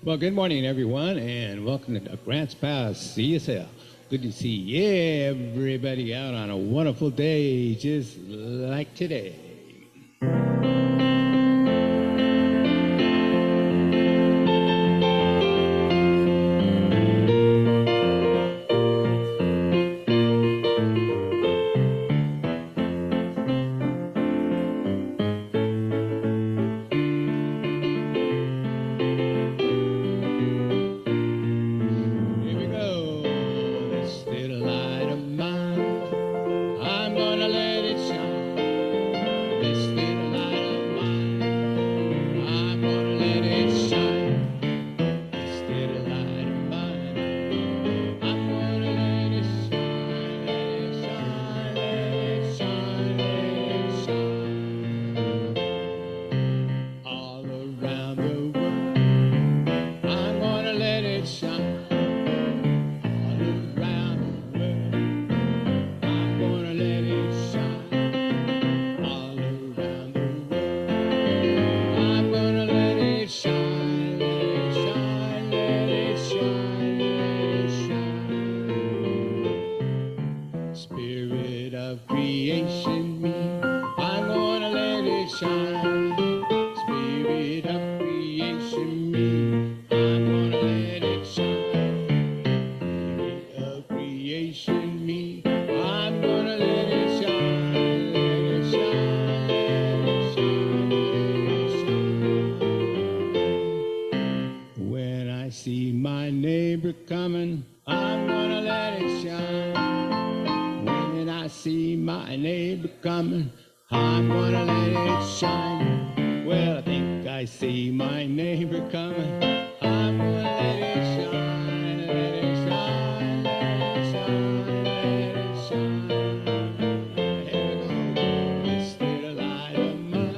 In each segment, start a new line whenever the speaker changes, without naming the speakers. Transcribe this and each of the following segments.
Well, good morning, everyone, and welcome to Grants Pass CSL. Good to see everybody out on a wonderful day just like today. Here we go. This little light of mine, I'm gonna let it shine. This little light of mine, I'm gonna let it shine. This little light of mine, I'm gonna let it shine, let it shine, let it shine, let it shine. All around the world, I'm gonna let it shine. All around the world, I'm gonna let it shine. All around the world, I'm gonna let it shine, let it shine, let it shine, let it shine. Spirit of creation, me, I'm gonna let it shine. Spirit of creation, me, I'm gonna let it shine. Spirit of creation, me, I'm gonna let it shine, let it shine, let it shine, let it shine. When I see my neighbor coming, I'm gonna let it shine. When I see my neighbor coming, I'm gonna let it shine. Well, I think I see my neighbor coming. I'm gonna let it shine, let it shine, let it shine, let it shine. Here we go. This little light of mine,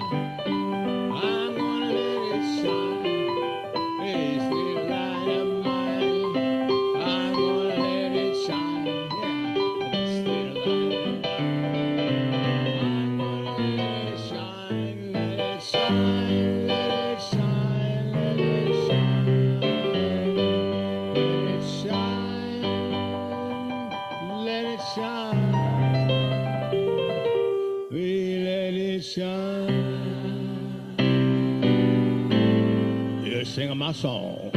I'm gonna let it shine. This little light of mine, I'm gonna let it shine. Yeah, this little light of mine, I'm gonna let it shine, let it shine, let it shine, let it shine, let it shine, let it shine, we let it shine. You're singing my song.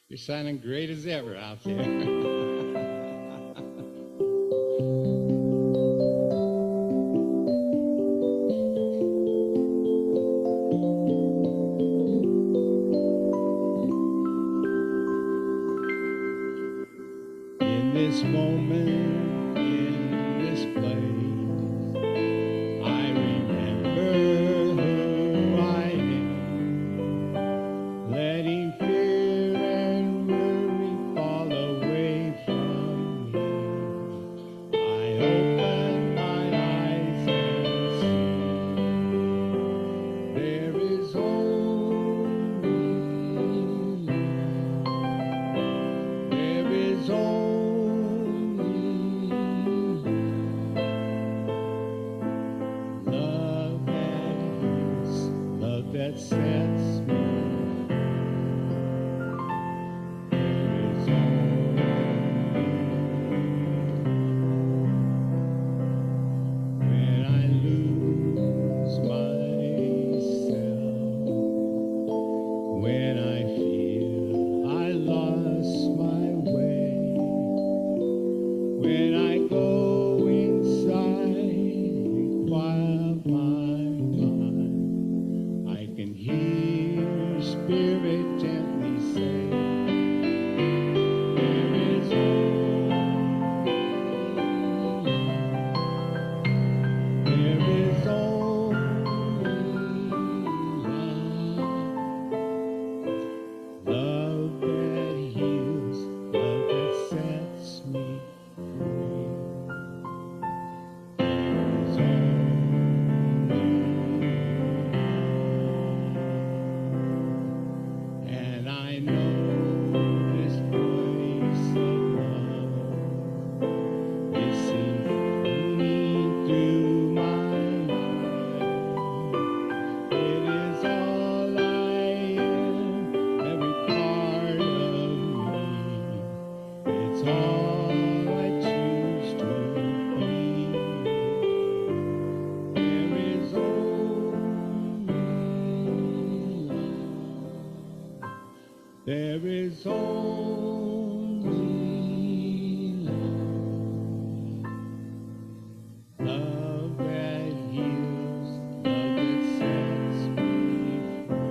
You're sounding great as ever out there. In this moment, in this place, I remember who I am, letting fear and worry fall away from me. I open my eyes and see there is only love. There is only love that heals, love that sets me. There is only when I lose myself, when I feel I lost my way, when I go inside and quiet my mind, I can hear your spirit gently say, there is only love. There is only love. Love that heals, love that sets me free. There is only love that heals, love that sets me free.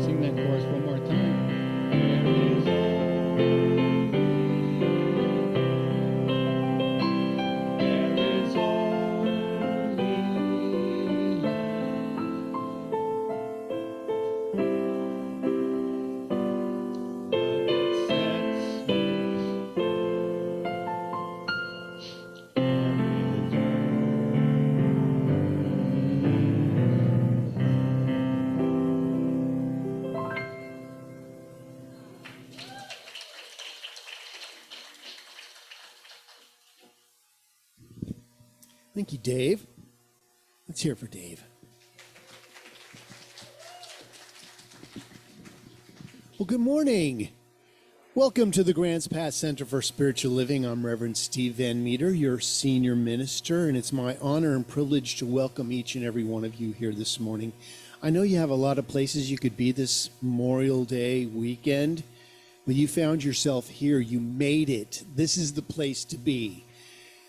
Sing that chorus one more time. There is
Thank you, Dave. Let's hear it for Dave. Well, good morning. Welcome to the Grants Pass Center for Spiritual Living. I'm Reverend Steve Van Meter, your senior minister, and it's my honor and privilege to welcome each and every one of you here this morning. I know you have a lot of places you could be this Memorial Day weekend, but you found yourself here. You made it. This is the place to be.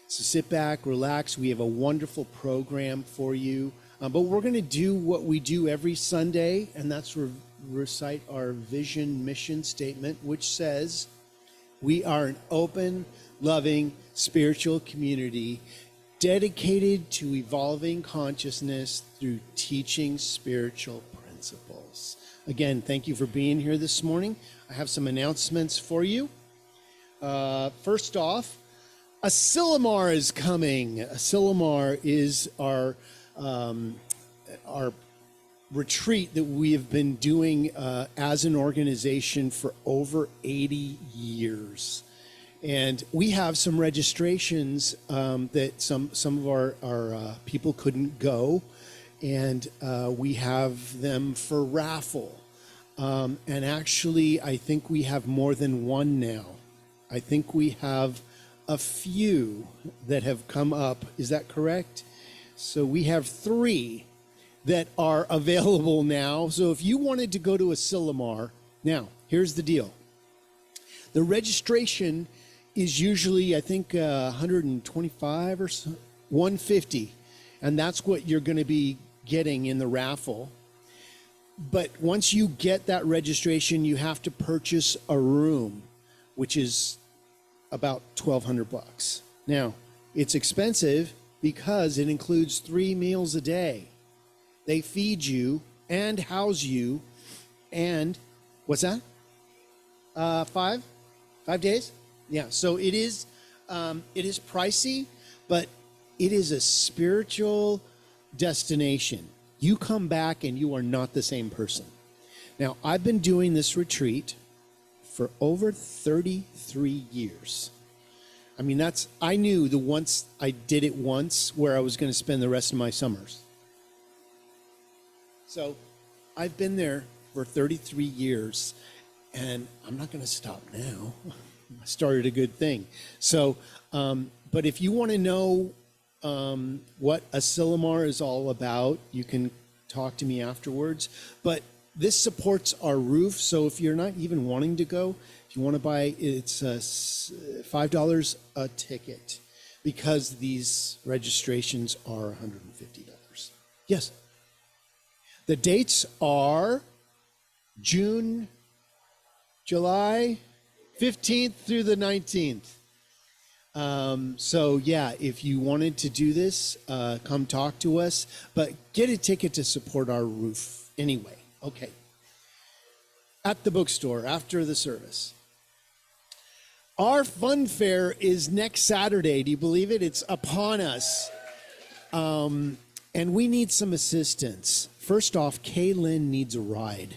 So sit back, relax. We have a wonderful program for you. But we're going to do what we do every Sunday, and that's recite our vision mission statement, which says, we are an open, loving, spiritual community dedicated to evolving consciousness through teaching spiritual principles. Again, thank you for being here this morning. I have some announcements for you. First off, Asilomar is coming. Asilomar is our retreat that we have been doing as an organization for over 80 years. And we have some registrations that some of our people couldn't go, and we have them for raffle. And actually, I think we have more than one now. I think we have a few that have come up. Is that correct? So we have 3 that are available now. So if you wanted to go to Asilomar, now here's the deal. The registration is usually, I think, 125 or so, 150, and that's what you're going to be getting in the raffle. But once you get that registration, you have to purchase a room, which is about $1,200. Now, it's expensive because it includes 3 meals a day. They feed you and house you, and what's that? 5 days? Yeah. So it is pricey, but it is a spiritual destination. You come back and you are not the same person. Now, I've been doing this retreat for over 33 years. I mean, I knew I did it once where I was going to spend the rest of my summers. So I've been there for 33 years, and I'm not going to stop now. I started a good thing. So, but if you want to know what Asilomar is all about, you can talk to me afterwards. But this supports our roof, so if you're not even wanting to go, if you want to buy, it's $5 a ticket, because these registrations are $150. Yes. The dates are July 15th through the 19th. So yeah, if you wanted to do this, come talk to us, but get a ticket to support our roof anyway. Okay. At the bookstore after the service. Our fun fair is next Saturday. Do you believe it? It's upon us. And we need some assistance. First off, Kaylin needs a ride.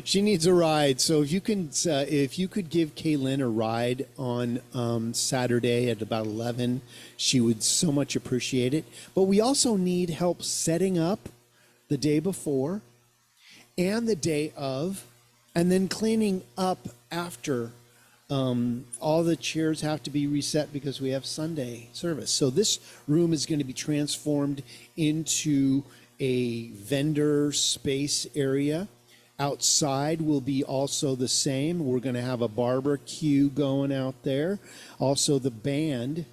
She needs a ride. So if you could give Kaylin a ride on Saturday at about 11, she would so much appreciate it. But we also need help setting up the day before and the day of, and then cleaning up after All the chairs have to be reset because we have Sunday service. So this room is going to be transformed into a vendor space area. Outside will be also the same. We're going to have a barbecue going out there. Also the band,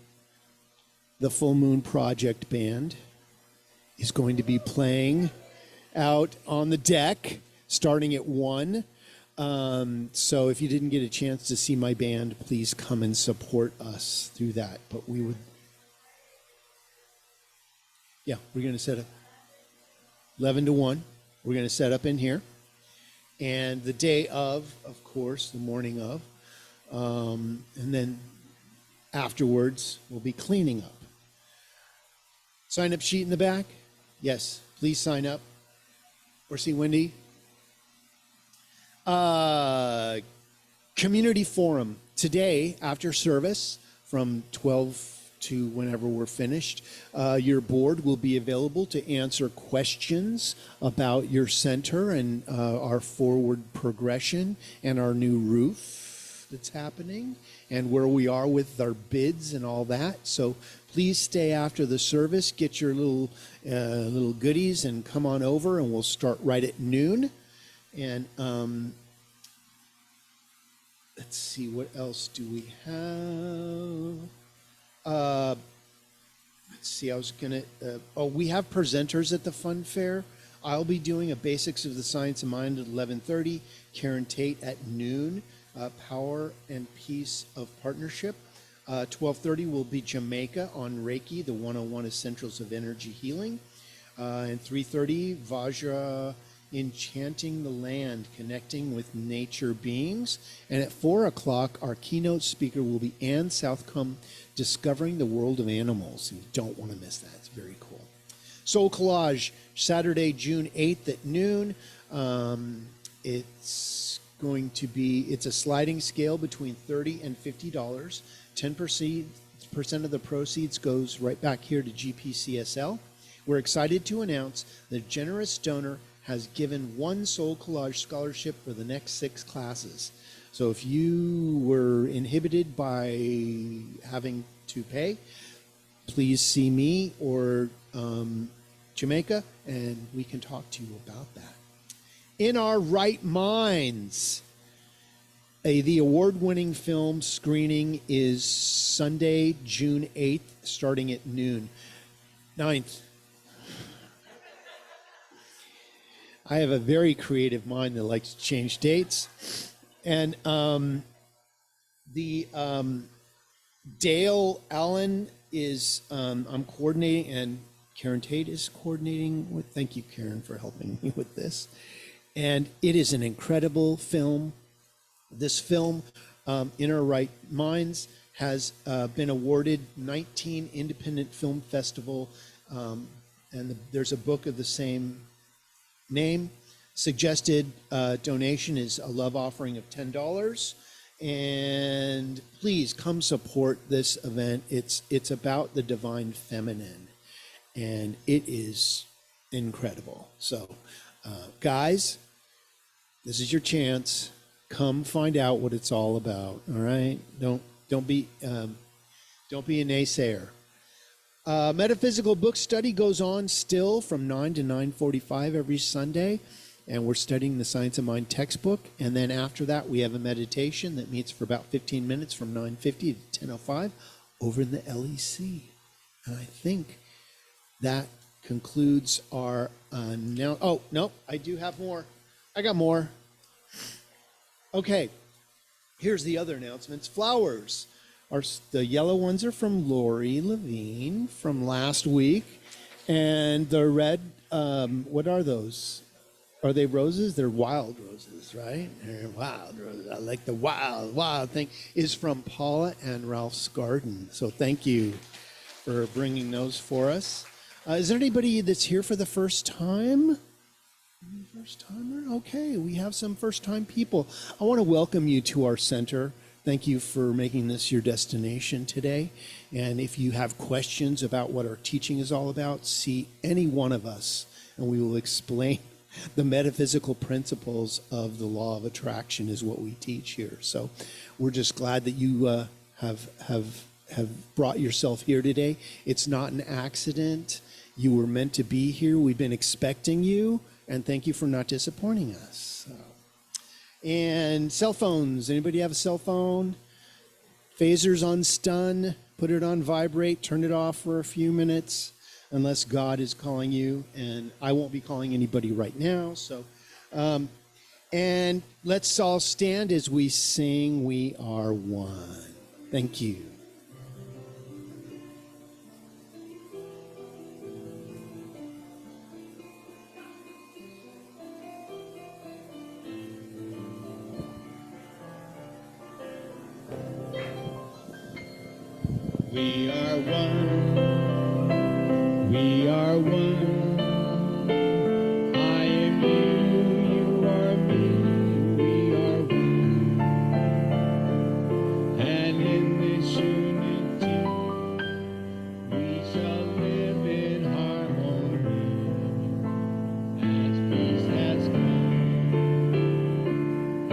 the Full Moon Project band, is going to be playing out on the deck starting at 1. So if you didn't get a chance to see my band, please come and support us through that. But we would, yeah, we're going to set up 11 to 1. We're going to set up in here. And the day of course, the morning of, and then afterwards, we'll be cleaning up. Sign up sheet in the back? Yes, please sign up. Or see Wendy. Community forum today after service from 12 to whenever we're finished. Your board will be available to answer questions about your center and our forward progression and our new roof that's happening and where we are with our bids and all that. So please stay after the service, get your little goodies and come on over, and we'll start right at noon. And let's see, what else do we have? Let's see, I was gonna, we have presenters at the fun fair. I'll be doing a Basics of the Science of Mind at 11:30, Karen Tate at noon, Power and Peace of Partnership. 12:30 will be Jamaica on Reiki, the 101 Essentials of Energy Healing. And 3:30, Vajra Enchanting the Land, Connecting with Nature Beings. And at 4 o'clock, our keynote speaker will be Ann Southcombe, Discovering the World of Animals. You don't want to miss that. It's very cool. Soul Collage, Saturday, June 8th at noon. It's going to be, it's a sliding scale between $30 and $50. 10% of the proceeds goes right back here to GPCSL. We're excited to announce that a generous donor has given one Soul Collage scholarship for the next 6 classes. So if you were inhibited by having to pay, please see me or Jamaica, and we can talk to you about that. In Our Right Minds, the award-winning film screening is Sunday, June 8th, starting at noon. 9th. I have a very creative mind that likes to change dates. And Dale Allen is, I'm coordinating, and Karen Tate is coordinating with, thank you, Karen, for helping me with this. And it is an incredible film. This film, In Our Right Minds, has been awarded 19 Independent Film Festival, and there's a book of the same name. Suggested donation is a love offering of $10. And please come support this event. It's about the divine feminine, and it is incredible. So, guys, this is your chance. Come find out what it's all about. All right, don't be a naysayer. Metaphysical book study goes on still from 9 to 9:45 every Sunday, and we're studying the Science of Mind textbook. And then after that, we have a meditation that meets for about 15 minutes from 9:50 to 10:05 over in the LEC. And I think that concludes our now. Oh no, I do have more. I got more. Okay, here's the other announcements. Flowers. The yellow ones are from Lori Levine from last week. And the red, what are those? Are they roses? They're wild roses, right? They're wild roses. I like the wild thing. Is from Paula and Ralph's garden. So thank you for bringing those for us. Is there anybody that's here for the first time? First timer? Okay, we have some first time people. I want to welcome you to our center. Thank you for making this your destination today. And if you have questions about what our teaching is all about, see any one of us, and we will explain The metaphysical principles of the law of attraction is what we teach here. So we're just glad that you have brought yourself here today. It's not an accident. You were meant to be here. We've been expecting you, and thank you for not disappointing us. So. And cell phones. Anybody have a cell phone? Phasers on stun. Put it on vibrate. Turn it off for a few minutes, unless God is calling you. And I won't be calling anybody right now. So, and let's all stand as we sing "We Are One." Thank you.
We are one. We are one. I am you, you are me. We are one. And in this unity, we shall live in harmony as peace has come.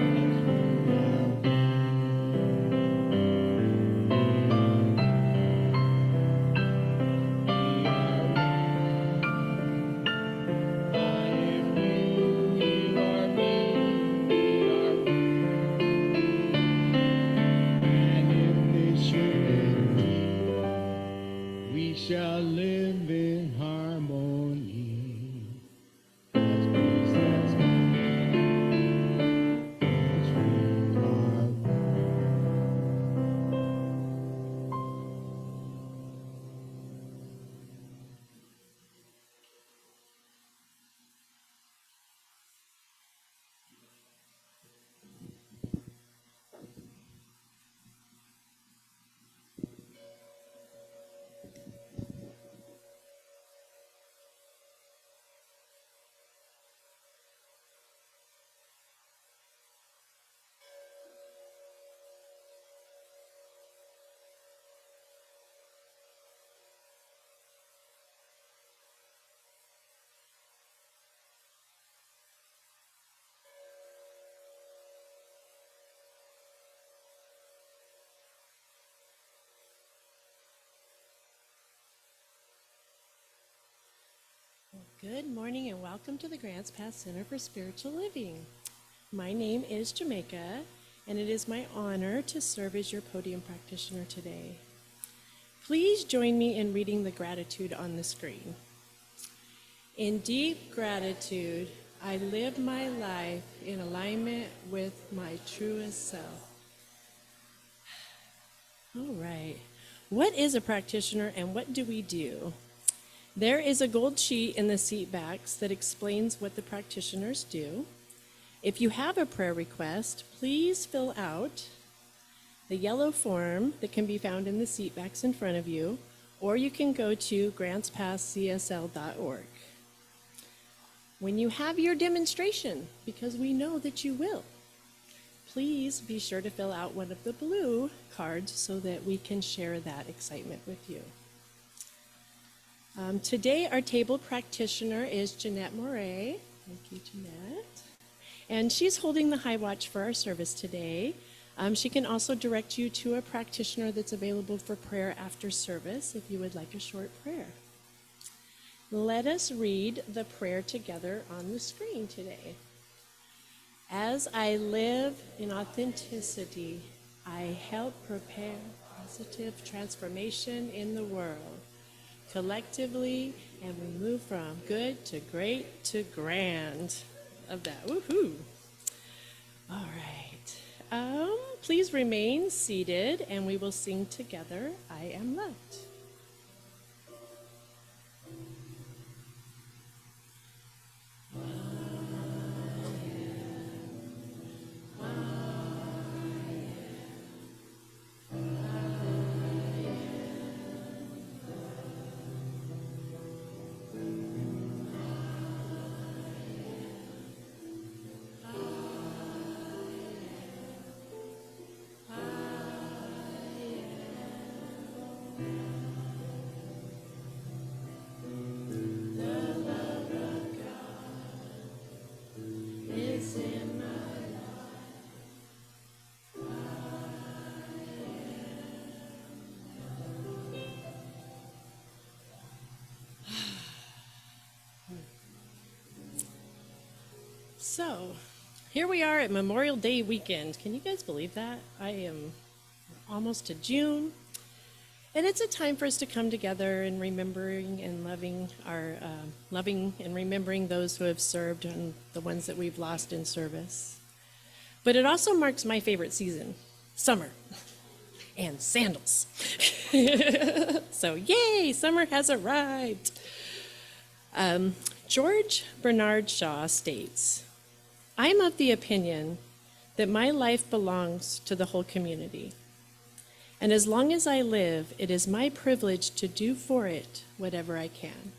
As we are shall live in harmony as peace has come, as we are one.
Good morning and welcome to the Grants Pass Center for Spiritual Living. My name is Jamaica, and it is my honor to serve as your podium practitioner today. Please join me in reading the gratitude on the screen. In deep gratitude, I live my life in alignment with my truest self. All right. What is a practitioner and what do we do? There is a gold sheet in the seat backs that explains what the practitioners do. If you have a prayer request, please fill out the yellow form that can be found in the seat backs in front of you, or you can go to grantspasscsl.org. When you have your demonstration, because we know that you will, please be sure to fill out one of the blue cards so that we can share that excitement with you. Today, our table practitioner is Jeanette Moray. Thank you, Jeanette. And she's holding the high watch for our service today. She can also direct you to a practitioner that's available for prayer after service if you would like a short prayer. Let us read the prayer together on the screen today. As I live in authenticity, I help prepare positive transformation in the world. Collectively, and we move from good to great to grand. Of that, woohoo! All right. Please remain seated, and we will sing together, I Am Loved. So, here we are at Memorial Day weekend. Can you guys believe that? I am almost to June. And it's a time for us to come together and remembering and loving and remembering those who have served and the ones that we've lost in service. But it also marks my favorite season, summer, and sandals. So yay, summer has arrived. George Bernard Shaw states, "I am of the opinion that my life belongs to the whole community. And as long as I live, it is my privilege to do for it whatever I can."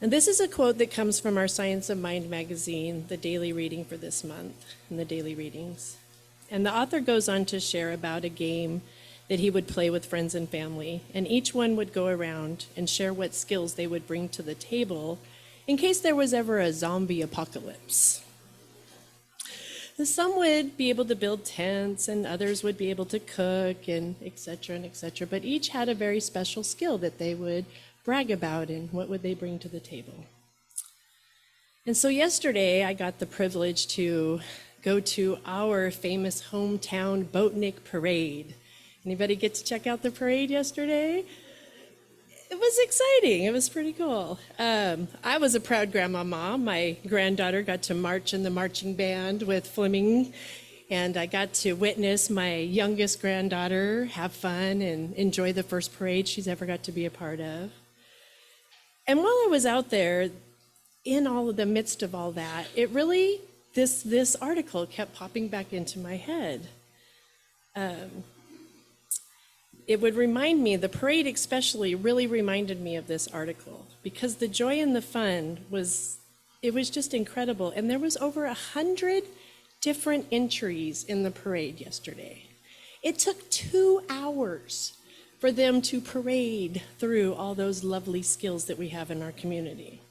And this is a quote that comes from our Science of Mind magazine, the daily reading for this month, and the daily readings. And the author goes on to share about a game that he would play with friends and family, and each one would go around and share what skills they would bring to the table in case there was ever a zombie apocalypse. Some would be able to build tents, and others would be able to cook, and et cetera, but each had a very special skill that they would brag about, and what would they bring to the table. And so yesterday, I got the privilege to go to our famous hometown Boatnik Parade. Anybody get to check out the parade yesterday? It was exciting. It was pretty cool. I was a proud grandmama. My granddaughter got to march in the marching band with Fleming, and I got to witness my youngest granddaughter have fun and enjoy the first parade she's ever got to be a part of. And while I was out there, in all of the midst of all that, it really, this article kept popping back into my head. It would remind me, the parade especially really reminded me of this article, because the joy and the fun was just incredible. And there was over 100 different entries in the parade yesterday. It took 2 hours for them to parade through all those lovely skills that we have in our community.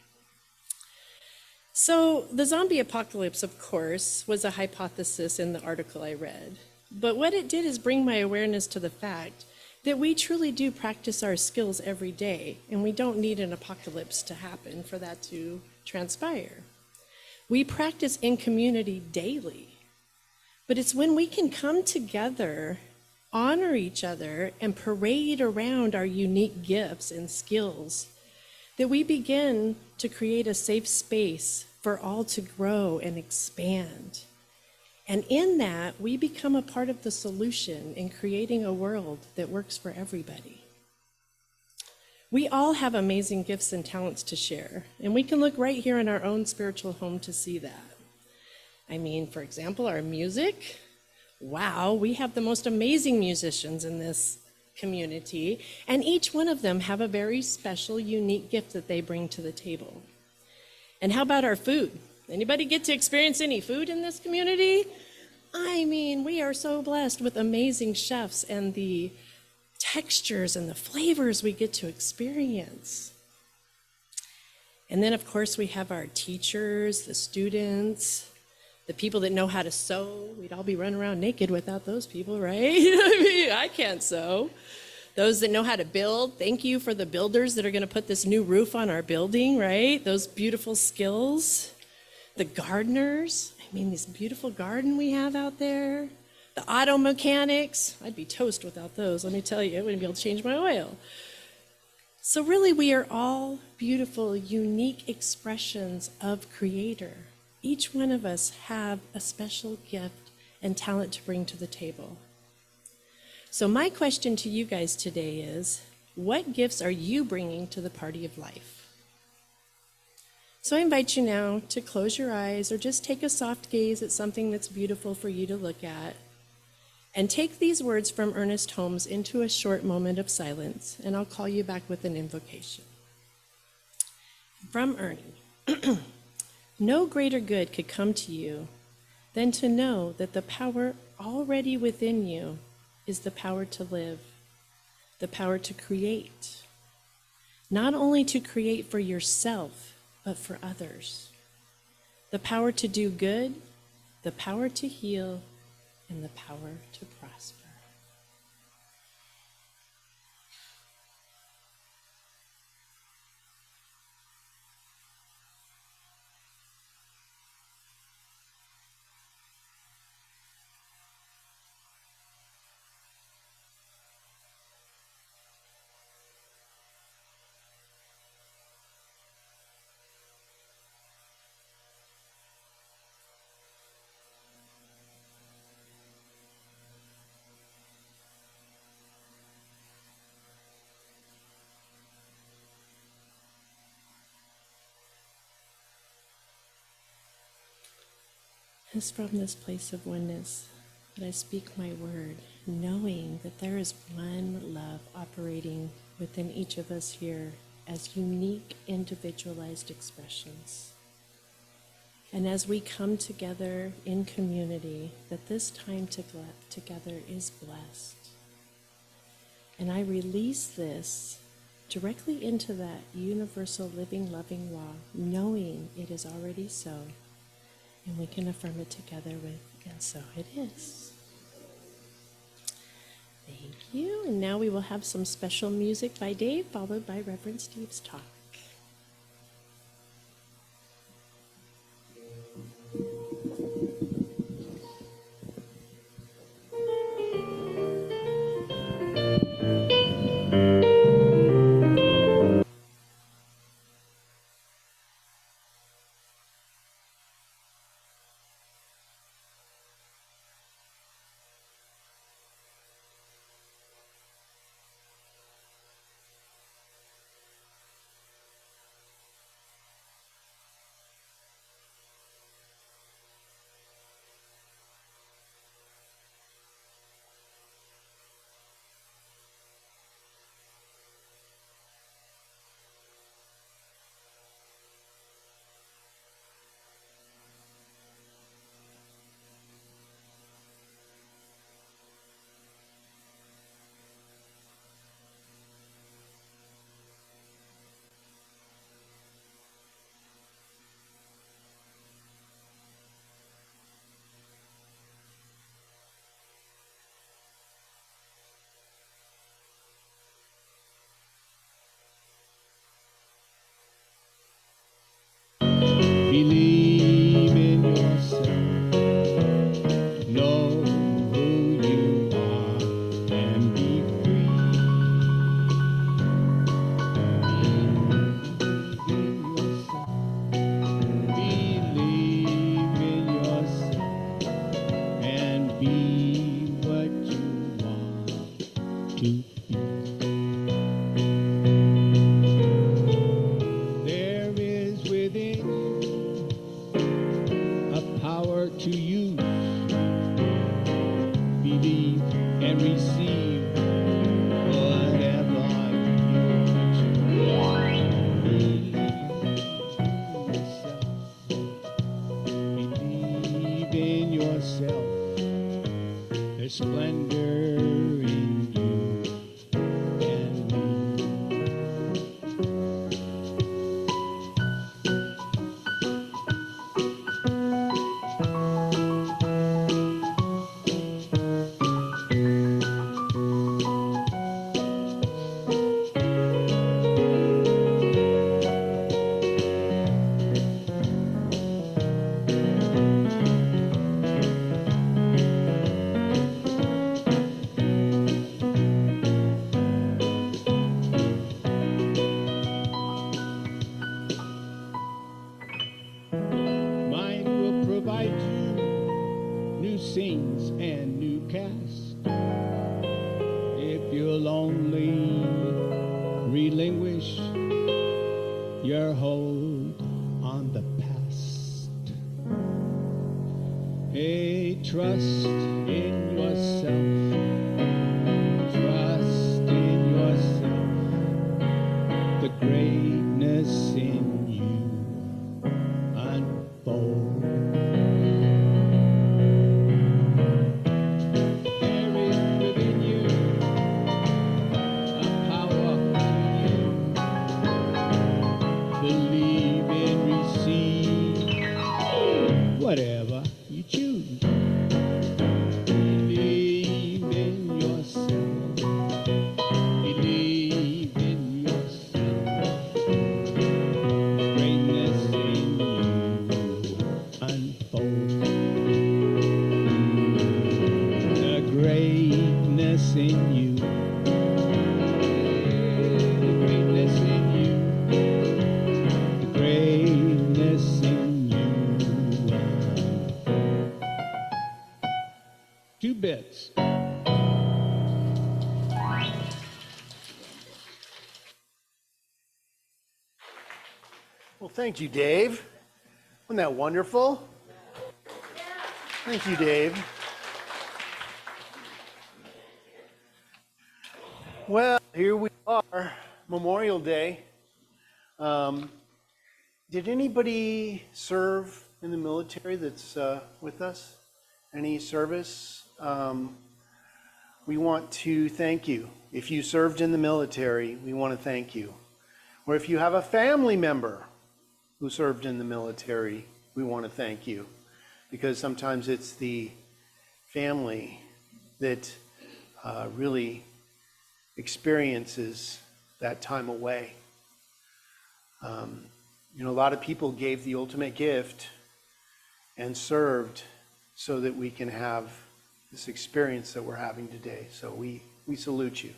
So the zombie apocalypse, of course, was a hypothesis in the article I read. But what it did is bring my awareness to the fact that we truly do practice our skills every day, and we don't need an apocalypse to happen for that to transpire. We practice in community daily, but it's when we can come together, honor each other, and parade around our unique gifts and skills that we begin to create a safe space for all to grow and expand. And in that, we become a part of the solution in creating a world that works for everybody. We all have amazing gifts and talents to share, and we can look right here in our own spiritual home to see that. I mean, for example, our music. Wow, we have the most amazing musicians in this community, and each one of them have a very special, unique gift that they bring to the table. And how about our food? Anybody get to experience any food in this community? I mean, we are so blessed with amazing chefs and the textures and the flavors we get to experience. And then, of course, we have our teachers, the students, the people that know how to sew. We'd all be running around naked without those people, right? I mean, I can't sew. Those that know how to build, thank you for the builders that are going to put this new roof on our building, right? Those beautiful skills. The gardeners, I mean, this beautiful garden we have out there. The auto mechanics, I'd be toast without those, let me tell you. I wouldn't be able to change my oil. So really, we are all beautiful, unique expressions of Creator. Each one of us have a special gift and talent to bring to the table. So my question to you guys today is, what gifts are you bringing to the party of life? So I invite you now to close your eyes or just take a soft gaze at something that's beautiful for you to look at. And take these words from Ernest Holmes into a short moment of silence, and I'll call you back with an invocation. From Ernie. No greater good could come to you than to know that the power already within you is the power to live, the power to create. Not only to create for yourself, but for others. The power to do good, the power to heal, and the power to prosper. It's from this place of oneness that I speak my word, knowing that there is one love operating within each of us here as unique, individualized expressions. And as we come together in community, that this time together is blessed. And I release this directly into that universal living, loving law, knowing it is already so. And we can affirm it together with, and so it is. Thank you. And now we will have some special music by Dave, followed by Reverend Steve's talk.
Believe in yourself. Know who you are and be free. Believe in yourself and be what you want to be. There is within you a power to use. Believe and receive whatever you choose. Believe in yourself. Believe in yourself. There's splendor in you and me. Mind will provide you new scenes and new cast. If you'll only relinquish your hold on the past. Hey, trust in yourself. Trust in yourself. The greatness in you unfold. There is within you a power to you. Believe and receive whatever you choose. Believe in yourself. Believe in yourself. Greatness in you unfold. The greatness in you. The greatness in you. The greatness in you unfold. 2 bits.
Well, thank you, Dave. Wasn't that wonderful? Thank you, Dave. Well, here we are, Memorial Day. Did anybody serve in the military that's with us? Any service? We want to thank you. If you served in the military, we want to thank you. Or if you have a family member who served in the military, we want to thank you. Because sometimes it's the family that really experiences that time away. A lot of people gave the ultimate gift and served so that we can have this experience that we're having today. So we salute you.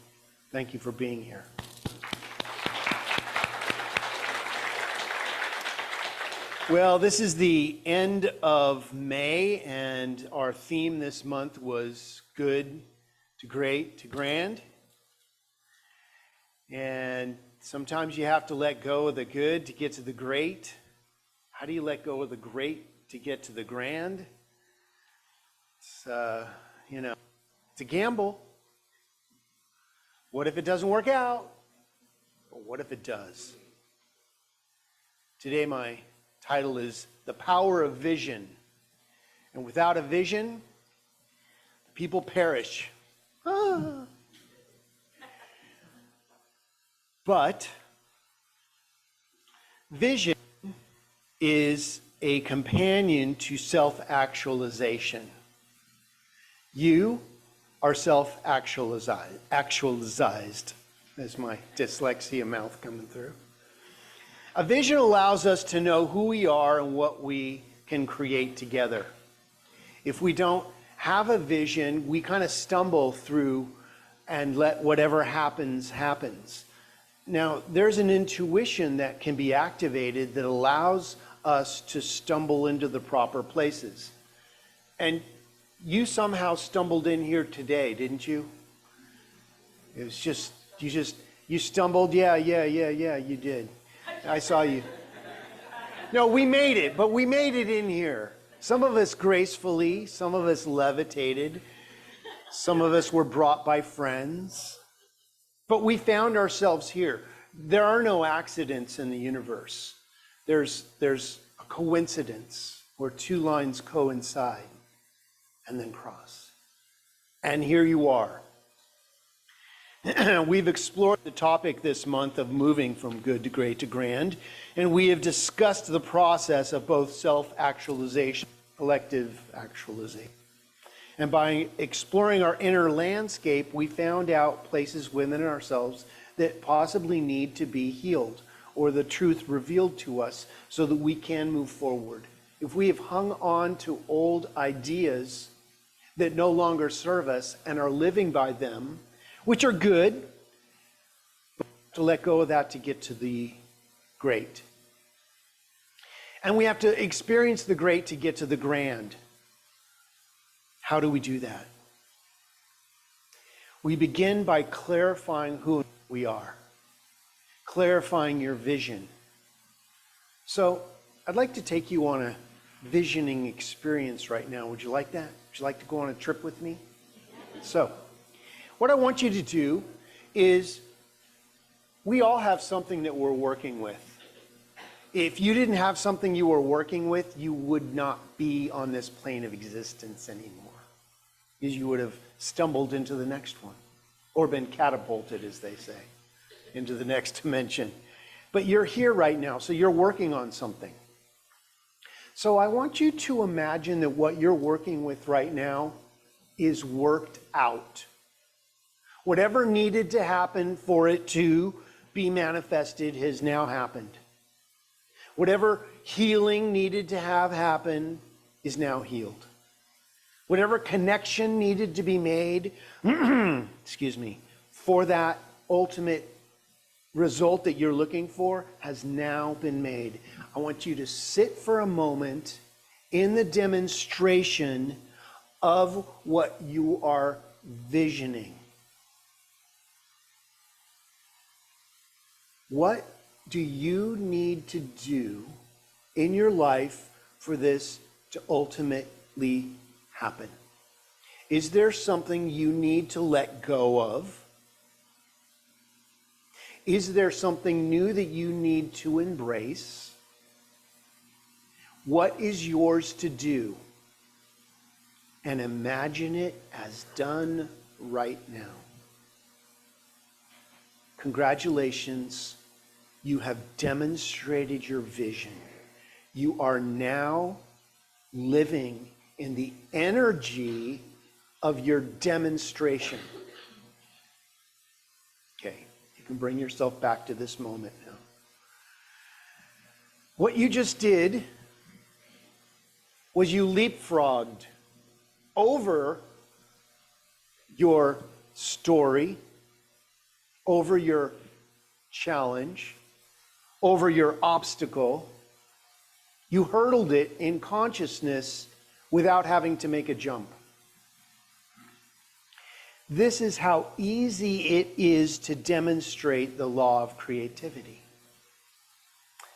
Thank you for being here. Well, this is the end of May, and our theme this month was good to great to grand. And sometimes you have to let go of the good to get to the great. How do you let go of the great to get to the grand? It's, it's a gamble. What if it doesn't work out? Or what if it does? Today, my title is The Power of Vision. And without a vision, people perish. But vision is a companion to self-actualization. You are self-actualized. There's my dyslexia mouth coming through. A vision allows us to know who we are and what we can create together. If we don't have a vision, we kind of stumble through and let whatever happens, happens. Now, there's an intuition that can be activated that allows us to stumble into the proper places. And you somehow stumbled in here today, didn't you? It was just, you stumbled, yeah, you did. I saw you. No, we made it, but we made it in here. Some of us gracefully, some of us levitated, some of us were brought by friends, but we found ourselves here. There are no accidents in the universe. There's a coincidence where two lines coincide and then cross. And here you are. We've explored the topic this month of moving from good to great to grand, and we have discussed the process of both self-actualization, collective actualization. And by exploring our inner landscape, we found out places within ourselves that possibly need to be healed, or the truth revealed to us so that we can move forward. If we have hung on to old ideas that no longer serve us and are living by them, which are good, but to let go of that to get to the great. And we have to experience the great to get to the grand. How do we do that? We begin by clarifying who we are, clarifying your vision. So I'd like to take you on a visioning experience right now. Would you like that? Would you like to go on a trip with me? So, what I want you to do is, we all have something that we're working with. If you didn't have something you were working with, you would not be on this plane of existence anymore. Because you would have stumbled into the next one, or been catapulted, as they say, into the next dimension. But you're here right now, so you're working on something. So I want you to imagine that what you're working with right now is worked out. Whatever needed to happen for it to be manifested has now happened. Whatever healing needed to have happen is now healed. Whatever connection needed to be made, for that ultimate result that you're looking for has now been made. I want you to sit for a moment in the demonstration of what you are visioning. What do you need to do in your life for this to ultimately happen? Is there something you need to let go of? Is there something new that you need to embrace? What is yours to do? And imagine it as done right now. Congratulations, you have demonstrated your vision. You are now living in the energy of your demonstration. Okay, you can bring yourself back to this moment now. What you just did was you leapfrogged over your story, over your challenge, over your obstacle. You hurdled it in consciousness without having to make a jump. This is how easy it is to demonstrate the law of creativity.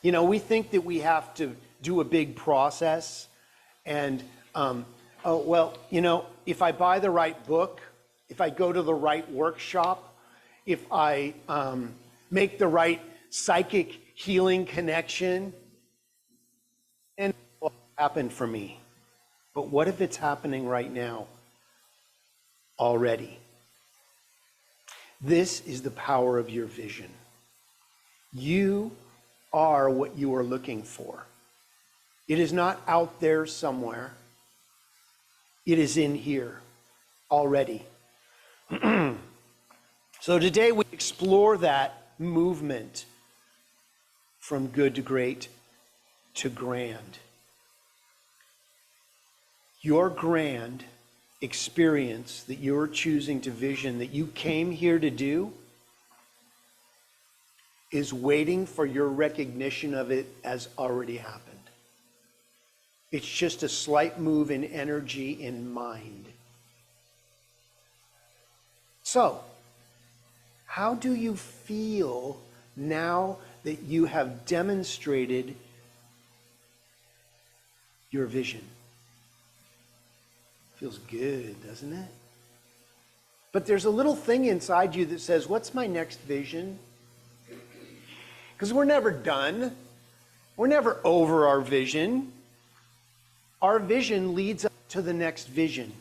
You know, we think that we have to do a big process and, oh, well, you know, if I buy the right book, if I go to the right workshop, if I make the right psychic healing connection, and it will happen for me. But what if it's happening right now already? This is the power of your vision. You are what you are looking for. It is not out there somewhere. It is in here already. So today we explore that movement from good to great to grand. Your grand experience that you're choosing to vision, that you came here to do, is waiting for your recognition of it as already happened. It's just a slight move in energy in mind. So, how do you feel now that you have demonstrated your vision? Feels good, doesn't it? But there's a little thing inside you that says, what's my next vision? Because we're never done. We're never over our vision. Our vision leads up to the next vision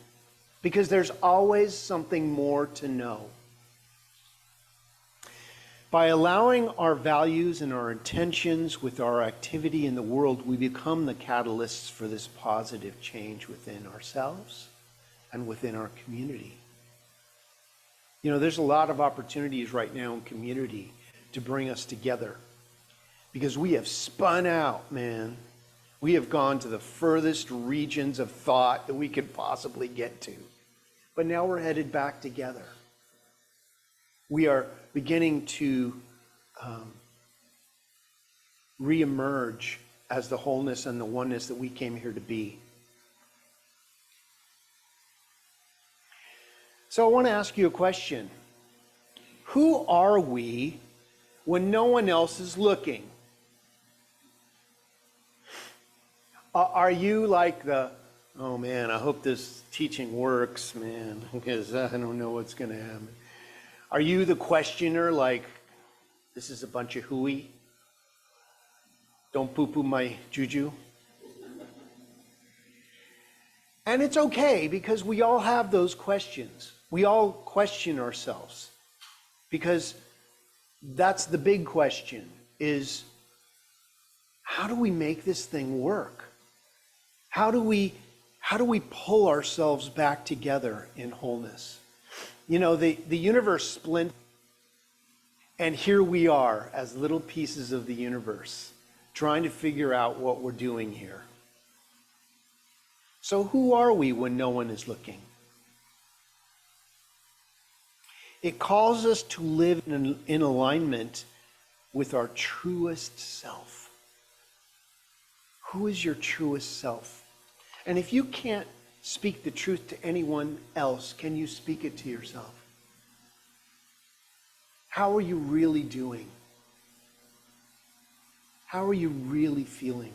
because there's always something more to know. By allowing our values and our intentions with our activity in the world, we become the catalysts for this positive change within ourselves and within our community. You know, there's a lot of opportunities right now in community to bring us together because we have spun out, man. We have gone to the furthest regions of thought that we could possibly get to. But now we're headed back together. We are beginning to reemerge as the wholeness and the oneness that we came here to be. So I want to ask you a question. Who are we when no one else is looking? Are you like the, oh man, I hope this teaching works, man, because I don't know what's going to happen. Are you the questioner, like, this is a bunch of hooey? Don't poo-poo my juju? And it's okay, because we all have those questions. We all question ourselves. Because that's the big question, is how do we make this thing work? How do we pull ourselves back together in wholeness? You know, the universe splintered, and here we are as little pieces of the universe trying to figure out what we're doing here. So who are we when no one is looking? It calls us to live in alignment with our truest self. Who is your truest self? And if you can't speak the truth to anyone else, can you speak it to yourself? How are you really doing? How are you really feeling?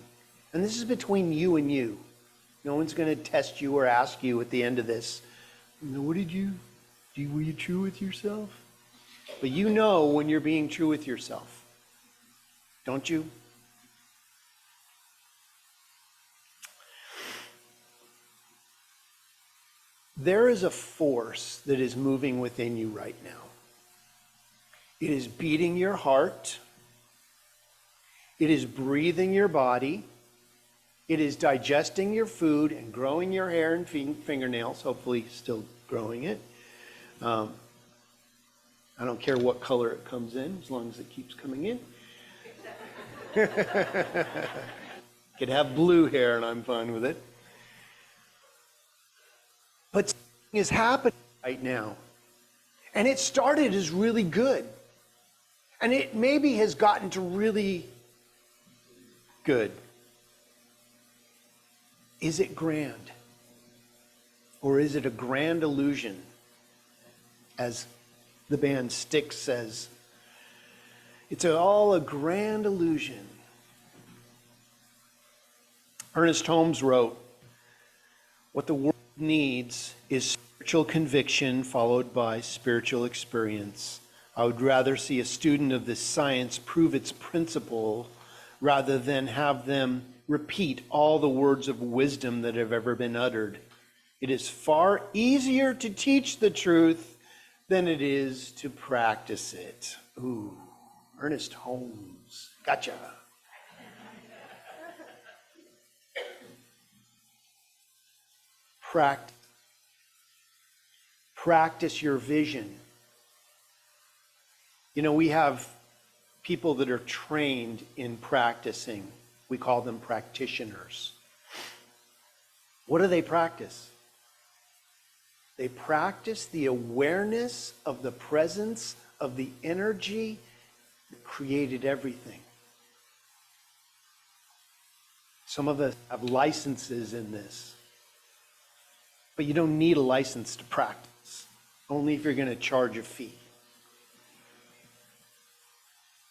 And this is between you and you. No one's going to test you or ask you at the end of this, what were you true with yourself? But you know when you're being true with yourself, don't you? There is a force that is moving within you right now. It is beating your heart. It is breathing your body. It is digesting your food and growing your hair and fingernails, hopefully still growing it. I don't care what color it comes in, as long as it keeps coming in. Could have blue hair and I'm fine with it. But something is happening right now. And it started as really good. And it maybe has gotten to really good. Is it grand? Or is it a grand illusion? As the band Styx says, it's all a grand illusion. Ernest Holmes wrote, what the world needs is spiritual conviction followed by spiritual experience. I would rather see a student of this science prove its principle rather than have them repeat all the words of wisdom that have ever been uttered. It is far easier to teach the truth than it is to practice it. Ooh, Ernest Holmes. Gotcha. Practice your vision. You know, we have people that are trained in practicing. We call them practitioners. What do they practice? They practice the awareness of the presence of the energy that created everything. Some of us have licenses in this. But you don't need a license to practice, only if you're going to charge a fee.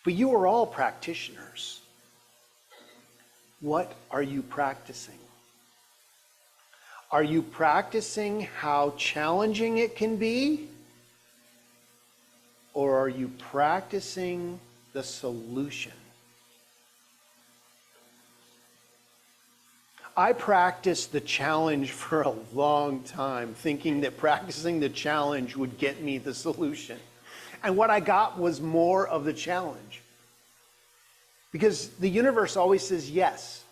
But you are all practitioners. What are you practicing? Are you practicing how challenging it can be? Or are you practicing the solution? I practiced the challenge for a long time, thinking that practicing the challenge would get me the solution. And what I got was more of the challenge. Because the universe always says yes.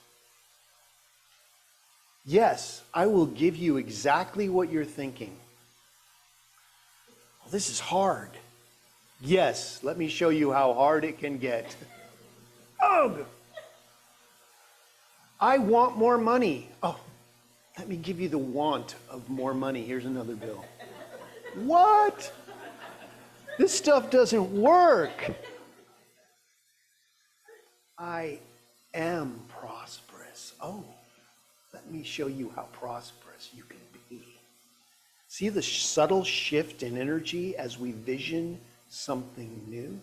Yes, I will give you exactly what you're thinking. Well, this is hard. Yes, let me show you how hard it can get. Ugh! I want more money. Oh, let me give you the want of more money. Here's another bill. What? This stuff doesn't work. I am prosperous. Oh, let me show you how prosperous you can be. See the subtle shift in energy as we vision something new?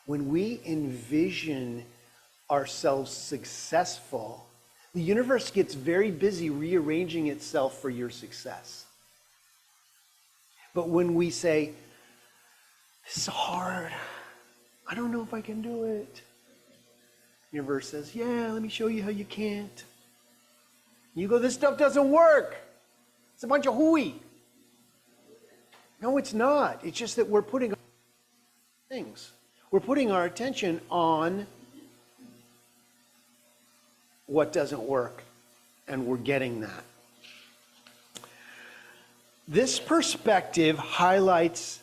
When we envision ourselves successful, the universe gets very busy rearranging itself for your success. But when we say, this is hard, I don't know if I can do it, the universe says, yeah, let me show you how you can't. You go, this stuff doesn't work. It's a bunch of hooey. No, it's not. It's just that we're putting things. We're putting our attention on what doesn't work, and we're getting that. This perspective highlights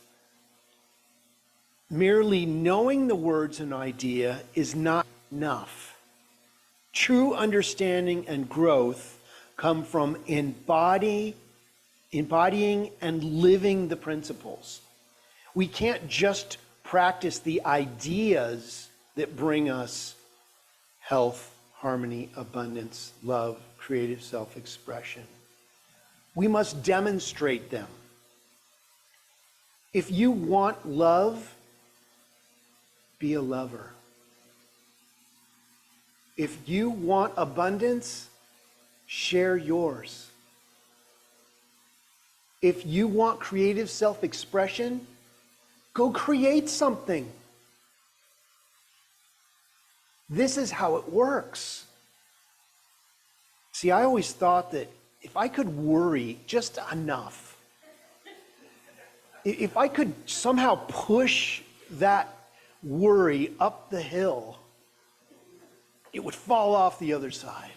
merely knowing the words and idea is not enough. True understanding and growth come from embodying and living the principles. We can't just practice the ideas that bring us health, harmony, abundance, love, creative self-expression. We must demonstrate them. If you want love, be a lover. If you want abundance, share yours. If you want creative self-expression, go create something. This is how it works. See, I always thought that if I could worry just enough, if I could somehow push that worry up the hill, it would fall off the other side.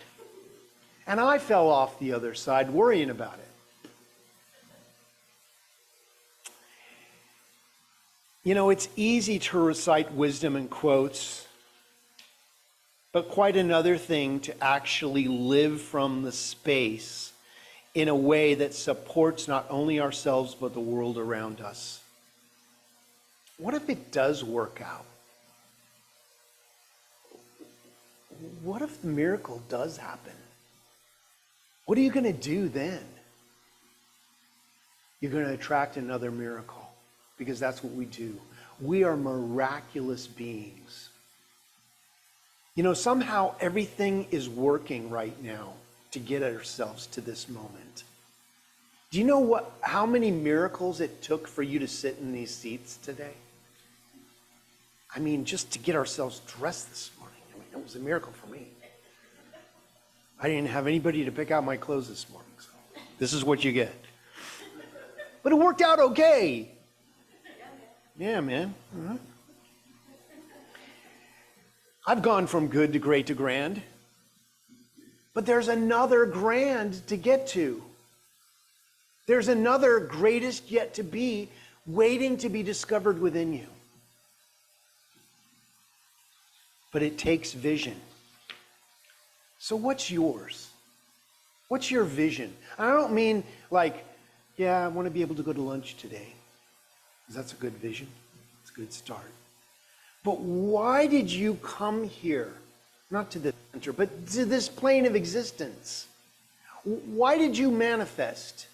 And I fell off the other side worrying about it. You know, it's easy to recite wisdom in quotes, but quite another thing to actually live from the space in a way that supports not only ourselves, but the world around us. What if it does work out? What if the miracle does happen? What are you going to do then? You're going to attract another miracle, because that's what we do. We are miraculous beings. You know, somehow everything is working right now to get ourselves to this moment. Do you know how many miracles it took for you to sit in these seats today? I mean, just to get ourselves dressed this morning. I mean, it was a miracle for me. I didn't have anybody to pick out my clothes this morning, so this is what you get. But it worked out okay. Yeah, man. Uh-huh. I've gone from good to great to grand. But there's another grand to get to. There's another greatest yet to be waiting to be discovered within you. But it takes vision. So what's yours? What's your vision? I don't mean like, yeah, I want to be able to go to lunch today. Because that's a good vision. It's a good start. But why did you come here? Not to the center, but to this plane of existence. Why did you manifest?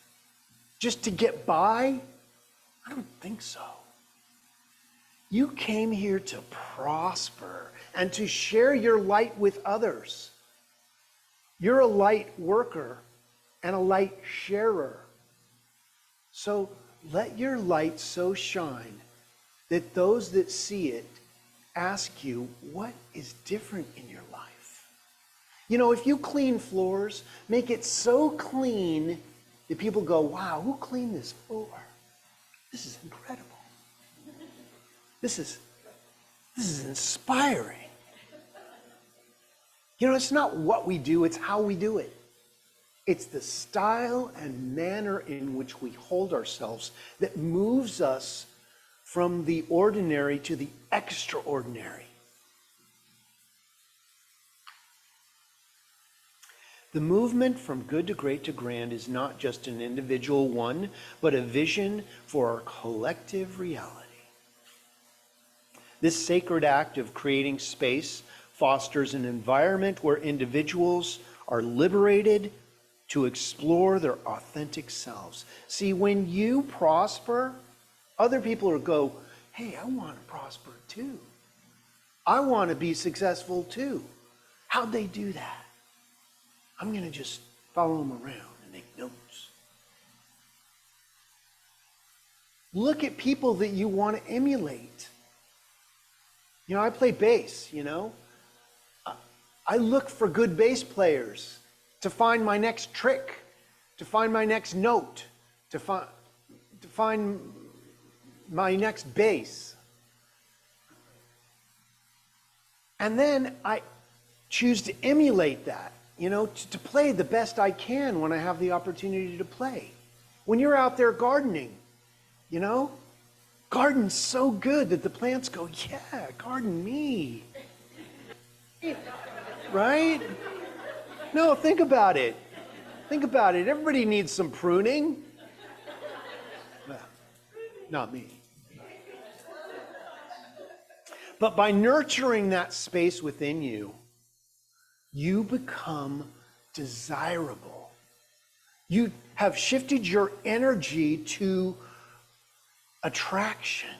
Just to get by? I don't think so. You came here to prosper and to share your light with others. You're a light worker and a light sharer. So let your light so shine that those that see it ask you, what is different in your life? You know, if you clean floors, make it so clean that people go, wow, who cleaned this floor? This is incredible. This is inspiring. You know, it's not what we do, it's how we do it. It's the style and manner in which we hold ourselves that moves us from the ordinary to the extraordinary. The movement from good to great to grand is not just an individual one, but a vision for our collective reality. This sacred act of creating space fosters an environment where individuals are liberated to explore their authentic selves. See, when you prosper, other people will go, hey, I want to prosper too. I want to be successful too. How'd they do that? I'm going to just follow them around and make notes. Look at people that you want to emulate. You know, I play bass, you know. I look for good bass players to find my next trick, to find my next note, to find my next bass. And then I choose to emulate that, you know, to play the best I can when I have the opportunity to play. When you're out there gardening, you know, garden's so good that the plants go, yeah, garden me. Right? No, think about it. Think about it. Everybody needs some pruning. Well, not me. But by nurturing that space within you, you become desirable. You have shifted your energy to attraction.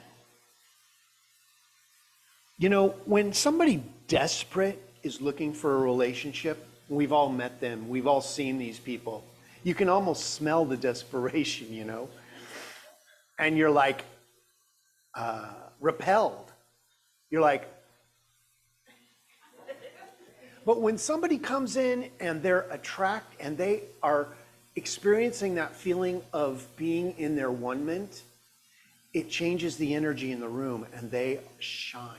You know, when somebody desperate is looking for a relationship, We've all met them. We've all seen these people. You can almost smell the desperation, you know? And you're like repelled. You're like, but when somebody comes in and they're attracted and they are experiencing that feeling of being in their one-ment, it changes the energy in the room and they shine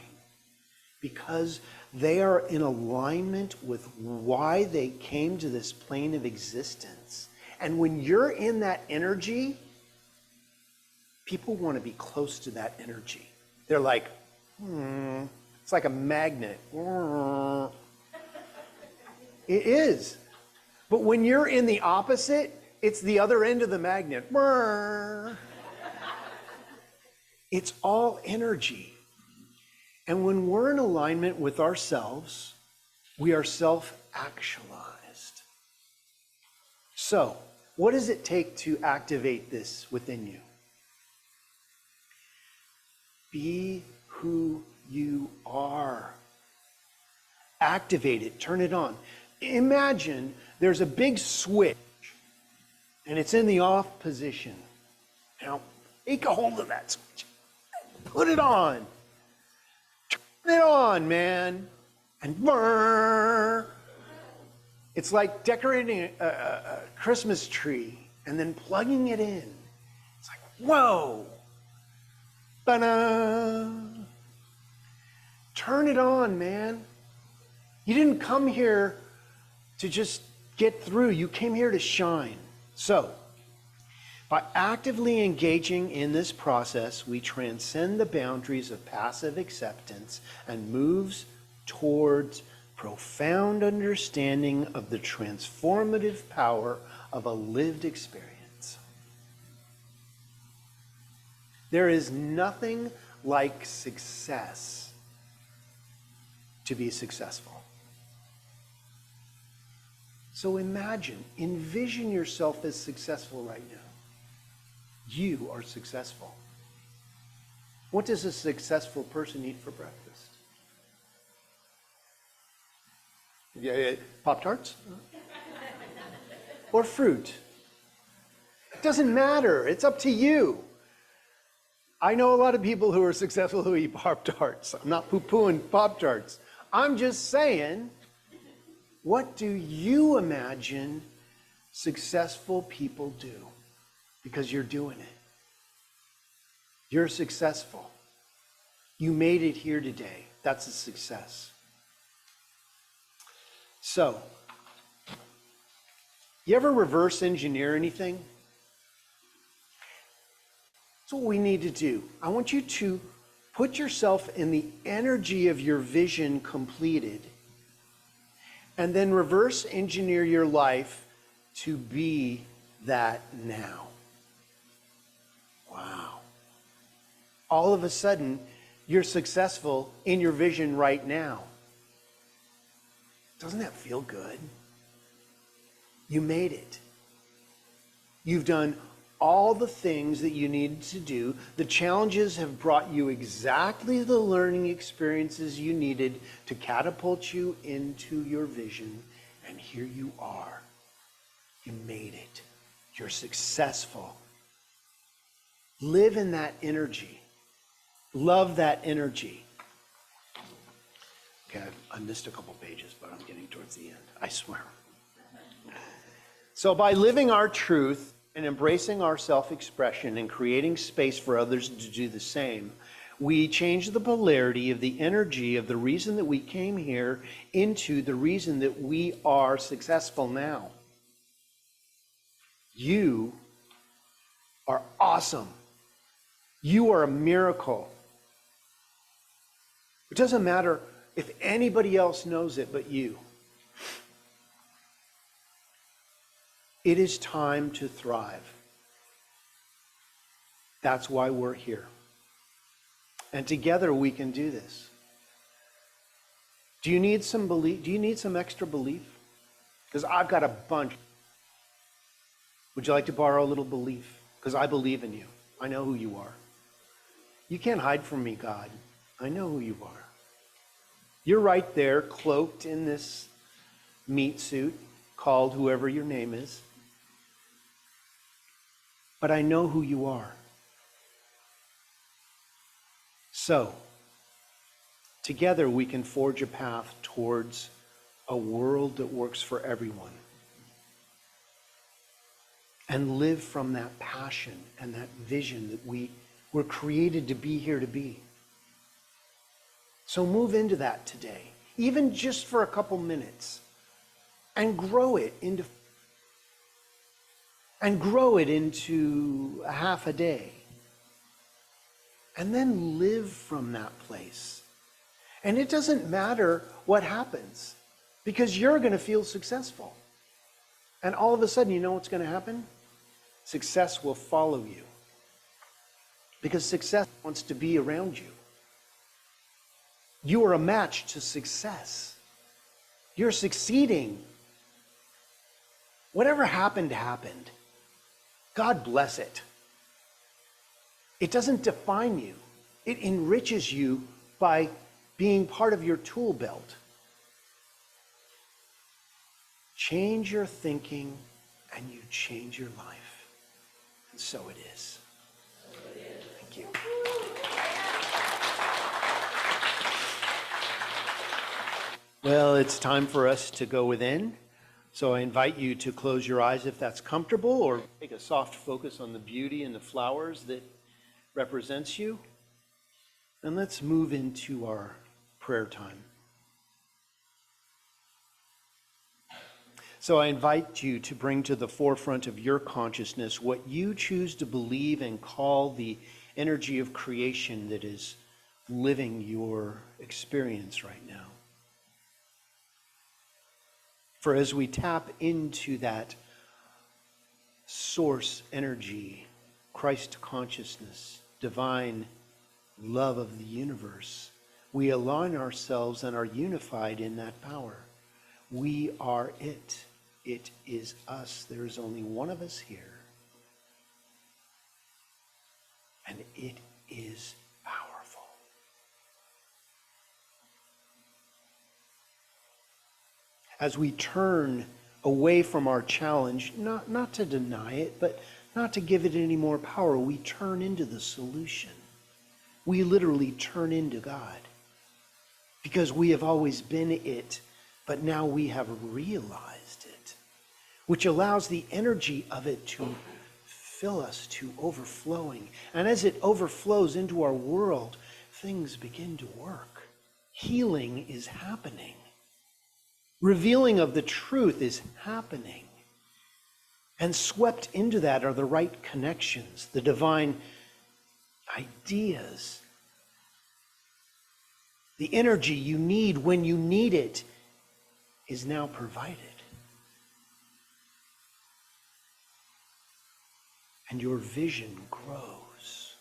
because they are in alignment with why they came to this plane of existence. And when you're in that energy, people want to be close to that energy. They're like, it's like a magnet. It is. But when you're in the opposite, it's the other end of the magnet. It's all energy. And when we're in alignment with ourselves, we are self-actualized. So, what does it take to activate this within you? Be who you are. Activate it, turn it on. Imagine there's a big switch and it's in the off position. Now, take a hold of that switch. Put it on. Turn it on, man. And burr. It's like decorating a Christmas tree and then plugging it in. It's like, whoa. Ba-da. Turn it on, man. You didn't come here to just get through. You came here to shine. So, by actively engaging in this process, we transcend the boundaries of passive acceptance and moves towards profound understanding of the transformative power of a lived experience. There is nothing like success to be successful. So envision yourself as successful right now. You are successful. What does a successful person eat for breakfast? Yeah, Pop-Tarts? Or fruit? It doesn't matter. It's up to you. I know a lot of people who are successful who eat Pop-Tarts. I'm not poo-pooing Pop-Tarts. I'm just saying, what do you imagine successful people do? Because you're doing it. You're successful. You made it here today. That's a success. So, you ever reverse engineer anything? That's what we need to do. I want you to put yourself in the energy of your vision completed, and then reverse engineer your life to be that now. Wow. All of a sudden, you're successful in your vision right now. Doesn't that feel good? You made it. You've done all the things that you needed to do. The challenges have brought you exactly the learning experiences you needed to catapult you into your vision. And here you are. You made it. You're successful. Live in that energy. Love that energy. Okay, I missed a couple pages, but I'm getting towards the end, I swear. So by living our truth and embracing our self-expression and creating space for others to do the same, we change the polarity of the energy of the reason that we came here into the reason that we are successful now. You are awesome. You are a miracle. It doesn't matter if anybody else knows it but you. It is time to thrive. That's why we're here. And together we can do this. Do you need some belief? Do you need some extra belief? Because I've got a bunch. Would you like to borrow a little belief? Because I believe in you. I know who you are. You can't hide from me, God. I know who you are. You're right there, cloaked in this meat suit called whoever your name is. But I know who you are. So, together we can forge a path towards a world that works for everyone. And live from that passion and that vision that we were created to be here to be. So move into that today, even just for a couple minutes, and grow it into a half a day. And then live from that place. And it doesn't matter what happens, because you're going to feel successful. And all of a sudden, you know what's going to happen? Success will follow you. Because success wants to be around you. You are a match to success. You're succeeding. Whatever happened, happened. God bless it. It doesn't define you. It enriches you by being part of your tool belt. Change your thinking and you change your life. And so it is. Thank you. Well, it's time for us to go within. So I invite you to close your eyes if that's comfortable, or take a soft focus on the beauty and the flowers that represents you. And let's move into our prayer time. So I invite you to bring to the forefront of your consciousness what you choose to believe and call the energy of creation that is living your experience right now. For as we tap into that source energy, Christ consciousness, divine love of the universe, we align ourselves and are unified in that power. We are it. It is us. There is only one of us here. And it is powerful. As we turn away from our challenge, not to deny it, but not to give it any more power, we turn into the solution. We literally turn into God. Because we have always been it, but now we have realized it, which allows the energy of it to fill us to overflowing. And as it overflows into our world, things begin to work. Healing is happening. Revealing of the truth is happening. And swept into that are the right connections, the divine ideas. The energy you need when you need it is now provided. And your vision grows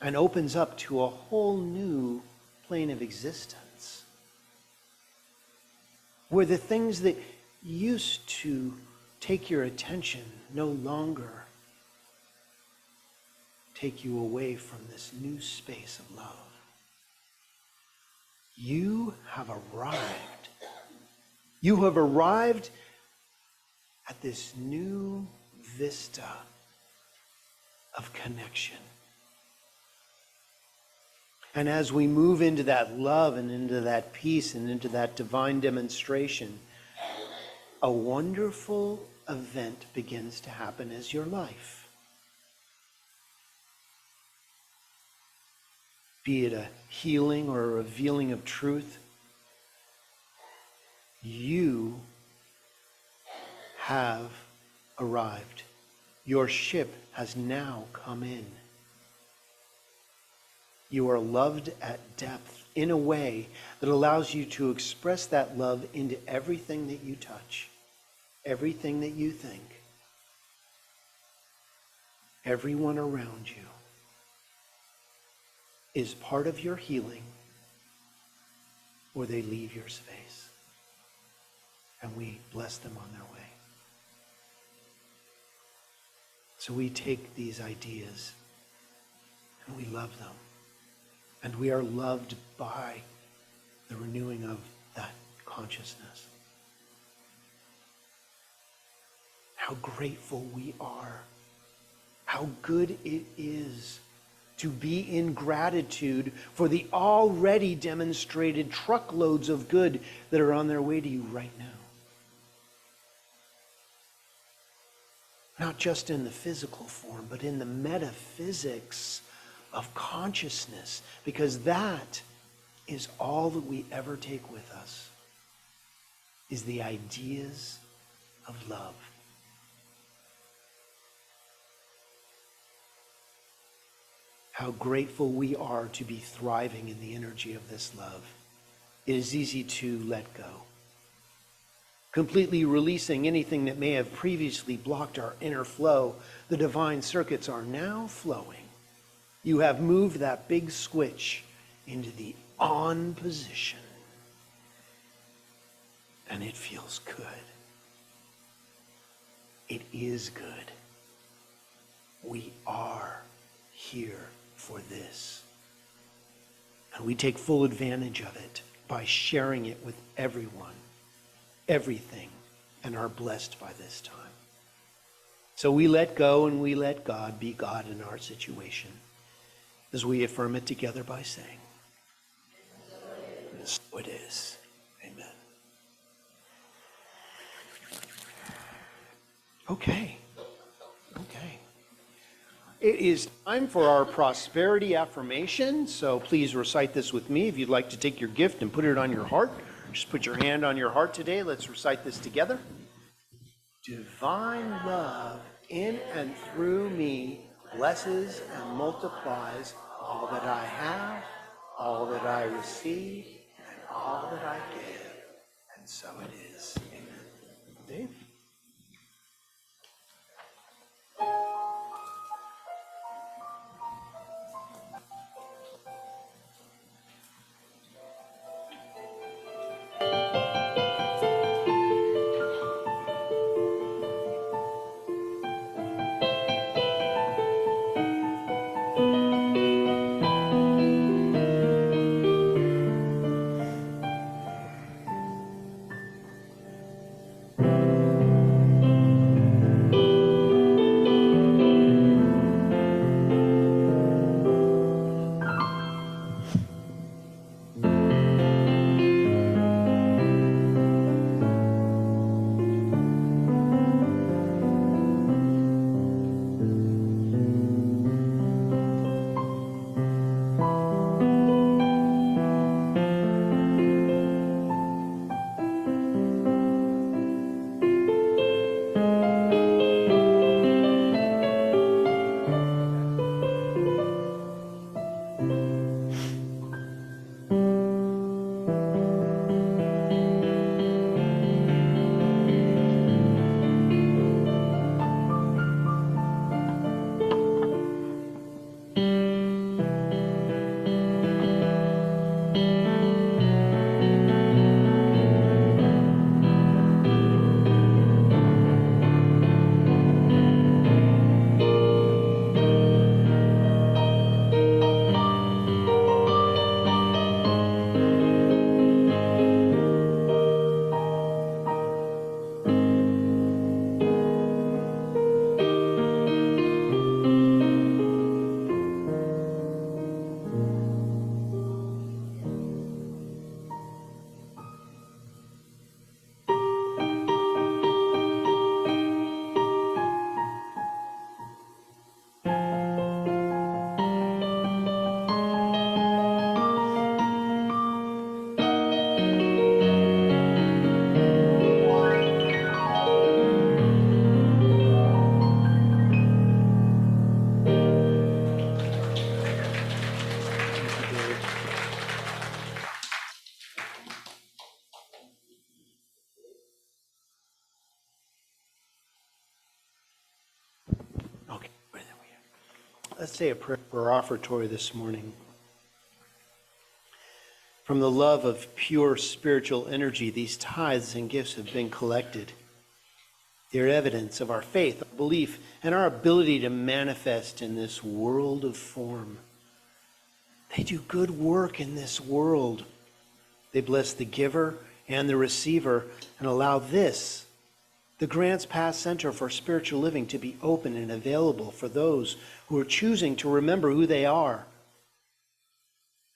and opens up to a whole new plane of existence, where the things that used to take your attention no longer take you away from this new space of love. You have arrived. You have arrived at this new vista of connection. And as we move into that love and into that peace and into that divine demonstration, a wonderful event begins to happen as your life. Be it a healing or a revealing of truth, you have arrived. Your ship has now come in. You are loved at depth in a way that allows you to express that love into everything that you touch, everything that you think, everyone around you is part of your healing, or they leave your space. And we bless them on their way. So we take these ideas and we love them. And we are loved by the renewing of that consciousness. how grateful we are, how good it is to be in gratitude for the already demonstrated truckloads of good that are on their way to you right now. Not just in the physical form, but in the metaphysics of consciousness, because that is all that we ever take with us, is the ideas of love. How grateful we are to be thriving in the energy of this love. It is easy to let go, completely releasing anything that may have previously blocked our inner flow. The divine circuits are now flowing. You have moved that big switch into the on position, and it feels good. It is good. We are here for this, and we take full advantage of it by sharing it with everyone, everything, and are blessed by this time. So we let go and we let God be God in our situation as we affirm it together by saying, so it is. Amen. Okay. It is time for our prosperity affirmation, so please recite this with me. If you'd like to take your gift and put it on your heart, just put your hand on your heart today. Let's recite this together. Divine love in and through me blesses and multiplies all that I have, all that I receive, and all that I give. And so it is. Amen. Dave? Okay, let's say a prayer for our offertory this morning. From the love of pure spiritual energy, these tithes and gifts have been collected. They're evidence of our faith, our belief, and our ability to manifest in this world of form. They do good work in this world. They bless the giver and the receiver and allow this the Grants Pass Center for Spiritual Living to be open and available for those who are choosing to remember who they are,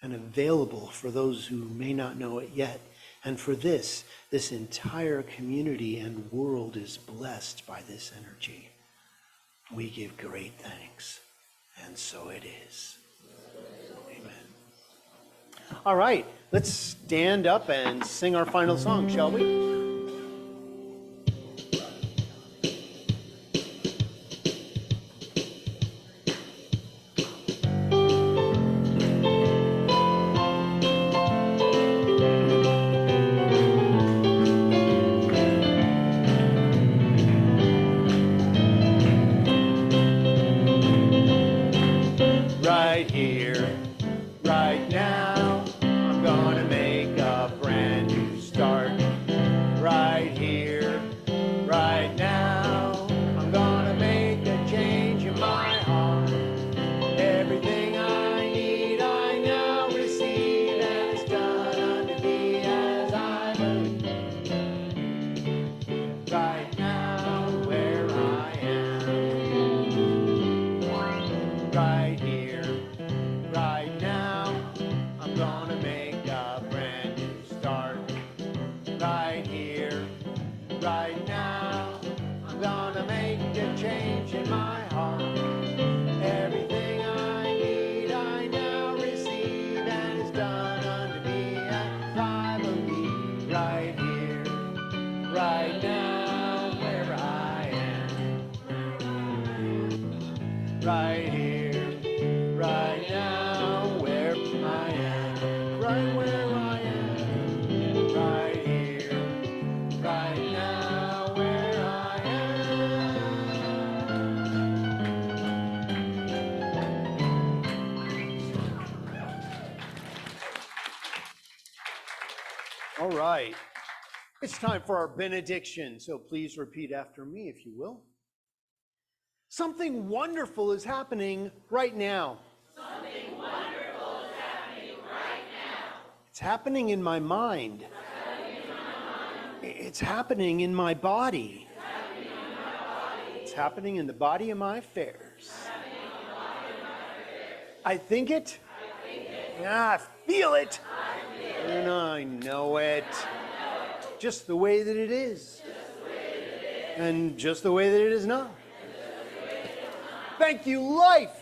and available for those who may not know it yet. And for this entire community and world is blessed by this energy. We give great thanks, and so it is. Amen. All right, let's stand up and sing our final song, shall we? All right, it's time for our benediction, so please repeat after me if you will. Something wonderful is happening right now.
Something wonderful is happening right now.
It's happening in my mind. It's happening in my body. It's happening in the body of my affairs. I think it. I feel it. And I know it. Just the way that it is. And just the way that it is not. Thank you, life.